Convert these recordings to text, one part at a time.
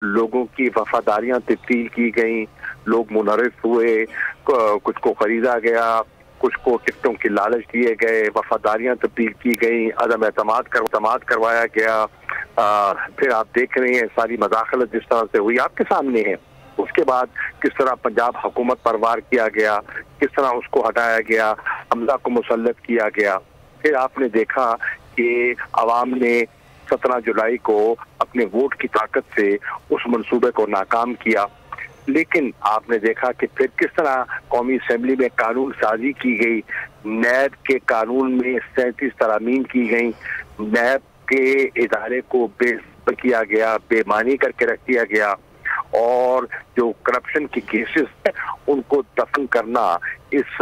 लोगों की वफादारियां तब्दील की गई, लोग मुनरिफ हुए, कुछ को खरीदा गया, कुछ को टिकटों की लालच दिए गए, वफादारियां तब्दील की गई, अदम एतमाद करवाया गया। फिर आप देख रहे हैं सारी मदाखलत जिस तरह से हुई आपके सामने है। उसके बाद किस तरह पंजाब हुकूमत पर वार किया गया, किस तरह उसको हटाया गया, हमला को मुसल्लत किया गया। फिर आपने देखा कि अवाम ने 17 जुलाई को अपने वोट की ताकत से उस मंसूबे को नाकाम किया। लेकिन आपने देखा कि फिर किस तरह कौमी असेंबली में कानून साजी की गई, नैब के कानून में 37 तरामीम की गई, नैब के इदारे को बेइज्जत किया गया, बेमानी करके रख दिया गया, और जो करप्शन के केसेस हैं उनको दफन करना इस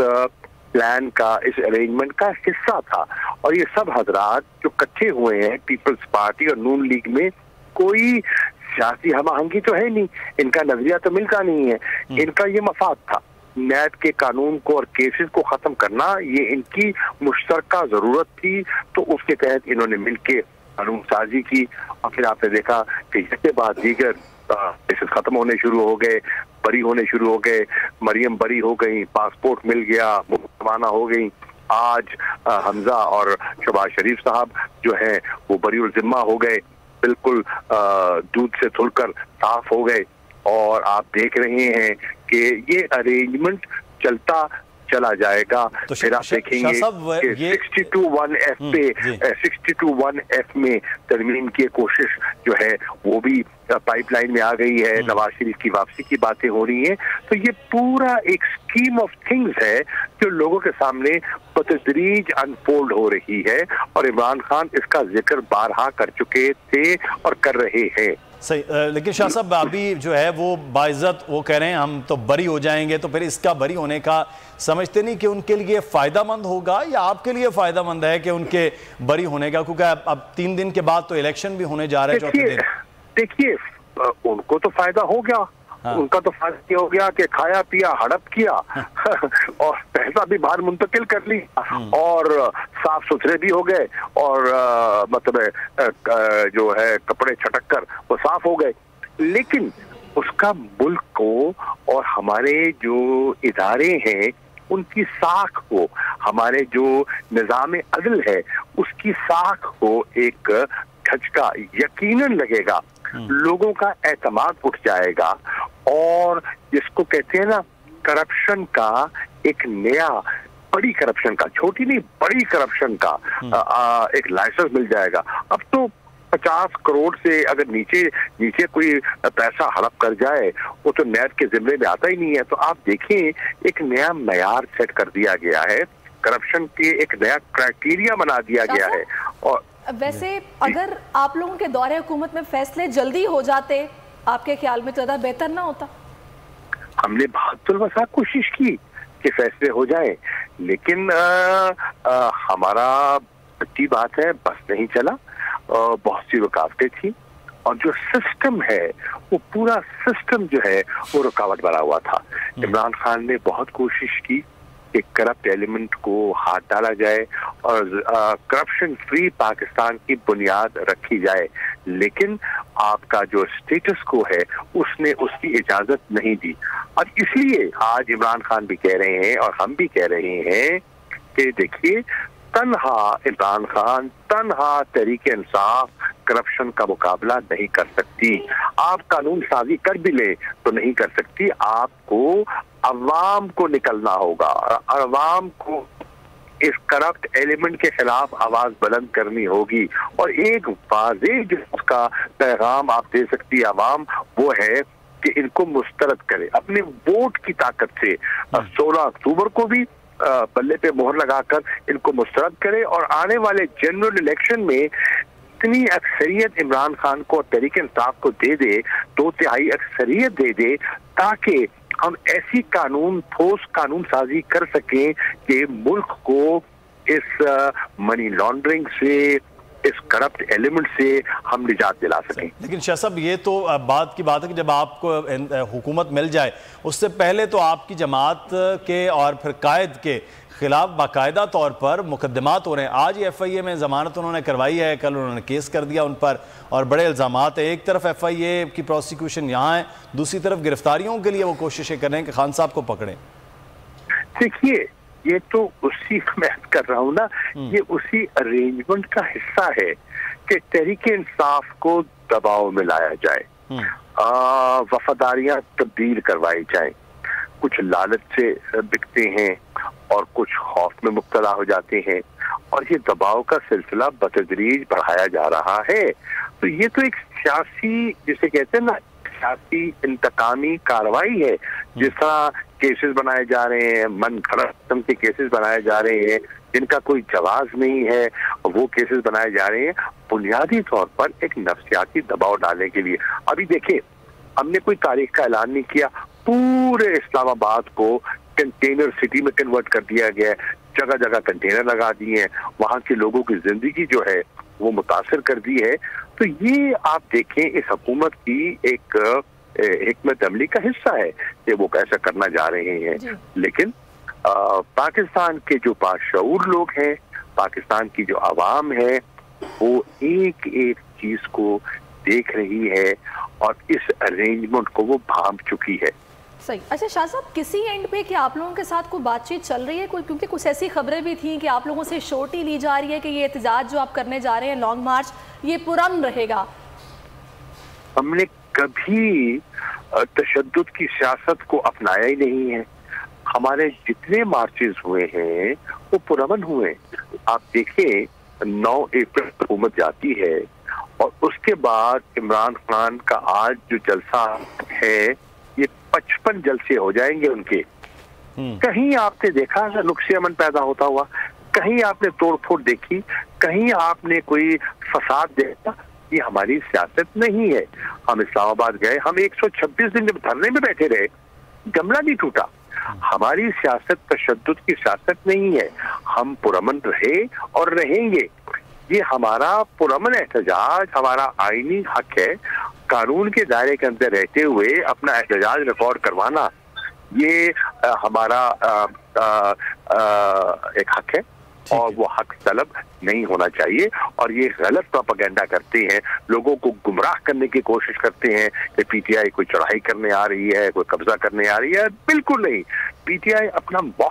प्लान का, इस अरेंजमेंट का हिस्सा था। और ये सब हजरात जो इकट्ठे हुए हैं पीपल्स पार्टी और नून लीग में, कोई सियासी हमाहंगी तो है नहीं, इनका नजरिया तो मिलता नहीं है, इनका ये मफाद था। नैब के कानून को और केसेस को खत्म करना ये इनकी मुश्तरका जरूरत थी, तो उसके तहत इन्होंने मिलकर कानून साजी की। और फिर आपने देखा कि इसके बाद दीगर केसेस खत्म होने शुरू हो गए, बरी होने शुरू हो गए, मरियम बरी हो गई, पासपोर्ट मिल गया, रवाना हो गई। आज हमजा और शहबाज शरीफ साहब जो हैं वो बरी उल जिम्मा हो गए, बिल्कुल दूध से धुलकर साफ हो गए। और आप देख रहे हैं कि ये अरेंजमेंट चलता चला जाएगा। तो फिर आप देखेंगे कि 62(1)(f) में तरमीम की कोशिश जो है वो भी पाइपलाइन में आ गई है, नवाज शरीफ की वापसी की बातें हो रही हैं। तो ये पूरा एक स्कीम ऑफ थिंग्स है जो लोगों के सामने बतदरीज अनफोल्ड हो रही है, और इमरान खान इसका जिक्र बारहा कर चुके थे और कर रहे हैं। सही, लेकिन शाह साहब अभी जो है वो बाइज्जत वो कह रहे हैं हम तो बरी हो जाएंगे, तो फिर इसका बरी होने का समझते नहीं कि उनके लिए फ़ायदामंद होगा, या आपके लिए फ़ायदामंद है कि उनके बरी होने का, क्योंकि अब 3 दिन के बाद तो इलेक्शन भी होने जा रहे हैं। देखिए उनको तो फायदा हो गया, उनका तो फायदा ये हो गया कि खाया पिया हड़प किया और पैसा भी बाहर मुंतकिल कर ली, और साफ सुथरे भी हो गए, और मतलब जो है कपड़े छटक कर वो साफ हो गए। लेकिन उसका मुल्क को और हमारे जो इदारे हैं उनकी साख को, हमारे जो निज़ाम अदल है उसकी साख को एक झटका यकीनन लगेगा, लोगों का एतमाद उठ जाएगा, और जिसको कहते हैं ना करप्शन का एक नया, बड़ी करप्शन का, छोटी नहीं बड़ी करप्शन का एक लाइसेंस मिल जाएगा। अब तो 50 करोड़ से अगर नीचे कोई पैसा हड़प कर जाए वो तो नैब के जिम्मे में आता ही नहीं है। तो आप देखें एक नया मयार सेट कर दिया गया है, करप्शन के एक नया क्राइटेरिया बना दिया गया है। और वैसे अगर आप लोगों के दौरे हुकूमत में फैसले जल्दी हो जाते, आपके ख्याल में ज़्यादा बेहतर ना होता? हमने बहादुर वसा कोशिश की कि फैसले हो जाए, लेकिन हमारा अच्छी बात है बस नहीं चला, बहुत सी रुकावटें थी, और जो सिस्टम है वो पूरा सिस्टम जो है वो रुकावट बना हुआ था। इमरान खान ने बहुत कोशिश की कि करप्ट एलिमेंट को हाथ डाला जाए और करप्शन फ्री पाकिस्तान की बुनियाद रखी जाए, लेकिन आपका जो स्टेटस को है उसने उसकी इजाजत नहीं दी। और इसलिए आज इमरान खान भी कह रहे हैं और हम भी कह रहे हैं कि देखिए तन्हा इमरान खान, तन्हा तहरीक इंसाफ करप्शन का मुकाबला नहीं कर सकती। आप कानून साजी कर भी ले तो नहीं कर सकती, आपको अवाम को निकलना होगा, अवाम को इस करप्ट एलिमेंट के खिलाफ आवाज बुलंद करनी होगी। और एक वाज़ेह जो उसका पैगाम आप दे सकती अवाम वो है कि इनको मुस्तरद करे अपने वोट की ताकत से। 16 अक्टूबर को भी बल्ले पे मोहर लगाकर इनको मुस्तरद करे, और आने वाले जनरल इलेक्शन में इतनी अक्सरियत इमरान खान को और तहरीक इंसाफ को दे दे, 2/3 अक्सरियत दे दे, ताकि हम ऐसी ठोस कानून साजी कर सकें कि मुल्क को इस मनी लॉन्ड्रिंग से, इस करप्ट एलिमेंट से हम निजात दिला सकें। लेकिन शाह साहब, ये तो बात की बात है कि जब आपको हुकूमत मिल जाए उससे पहले तो आपकी जमात के और फिर कायद के खिलाफ बाकायदा तौर पर मुकदमात हो रहे हैं। आज ही FIA में ज़मानत उन्होंने करवाई है, कल उन्होंने केस कर दिया उन पर और बड़े इल्ज़ामात है। एक तरफ FIA की प्रोसिक्यूशन यहाँ है, दूसरी तरफ गिरफ्तारियों के लिए वो कोशिशें कर रहे हैं कि खान साहब को पकड़ें। देखिए, ये तो उसी मैं कर रहा हूँ ना, ये उसी अरेंजमेंट का हिस्सा है कि तहरीक इंसाफ को दबाव में लाया जाए, वफादारियां तब्दील करवाई जाए। कुछ लालच से बिकते हैं और कुछ खौफ में मुब्तला हो जाते हैं और ये दबाव का सिलसिला बतदरीज बढ़ाया जा रहा है। तो ये तो एक सियासी, जिसे कहते हैं ना, सियासी इंतकामी कार्रवाई है। जिस तरह केसेस बनाए जा रहे हैं, मन गढ़ंत किस्म के केसेस बनाए जा रहे हैं जिनका कोई जवाब नहीं है, वो केसेस बनाए जा रहे हैं बुनियादी तौर पर एक नफ्सियाती दबाव डालने के लिए। अभी देखिए, हमने कोई तारीख का ऐलान नहीं किया, पूरे इस्लामाबाद को कंटेनर सिटी में कन्वर्ट कर दिया गया है, जगह जगह कंटेनर लगा दिए हैं, वहां के लोगों की जिंदगी जो है वो मुतासर कर दी है। तो ये आप देखें, इस हुकूमत की एक हिकमत अमली का हिस्सा है कि वो कैसा करना जा रहे हैं। लेकिन पाकिस्तान के जो बाशऊर लोग हैं, पाकिस्तान की जो आवाम है, वो एक एक चीज को देख रही है और इस अरेंजमेंट को वो भांप चुकी है। सही। अच्छा शाह साहब, किसी एंड पे कि आप लोगों के साथ कोई बातचीत चल रही है कोई, क्योंकि कुछ ऐसी खबरें भी थी कि आप लोगों से श्योरिटी ली जा रही है कि ये एहतजाज जो आप करने जा रहे हैं, लॉन्ग मार्च, ये पुरअमन रहेगा? हमने कभी तशद्दुद की सियासत को अपनाया ही नहीं है। हमारे जितने मार्चेस हुए हैं वो पुरअमन हुए। आप देखिए, 9 अप्रैल हुकूमत जाती है और उसके बाद इमरान खान का आज जो जलसा है, ये 55 जलसे हो जाएंगे उनके। कहीं आपने देखा नुक्से अमन पैदा होता हुआ? कहीं आपने तोड़फोड़ देखी? कहीं आपने कोई फसाद देखा? ये हमारी सियासत नहीं है। हम इस्लामाबाद गए, हम 126 दिन जब धरने में बैठे रहे, जमला नहीं टूटा। हमारी सियासत तशद्दुद की सियासत नहीं है। हम पुरअमन रहे और रहेंगे। ये हमारा पुरअमन एहतजाज हमारा आईनी हक है। कानून के दायरे के अंदर रहते हुए अपना एहतजाज रिकॉर्ड करवाना, ये हमारा एक हक है और वो हक तलब नहीं होना चाहिए। और ये गलत प्रोपेगेंडा करते हैं, लोगों को गुमराह करने की कोशिश करते हैं कि PTI कोई चढ़ाई करने आ रही है, कोई कब्जा करने आ रही है। बिल्कुल नहीं। PTI अपना मौका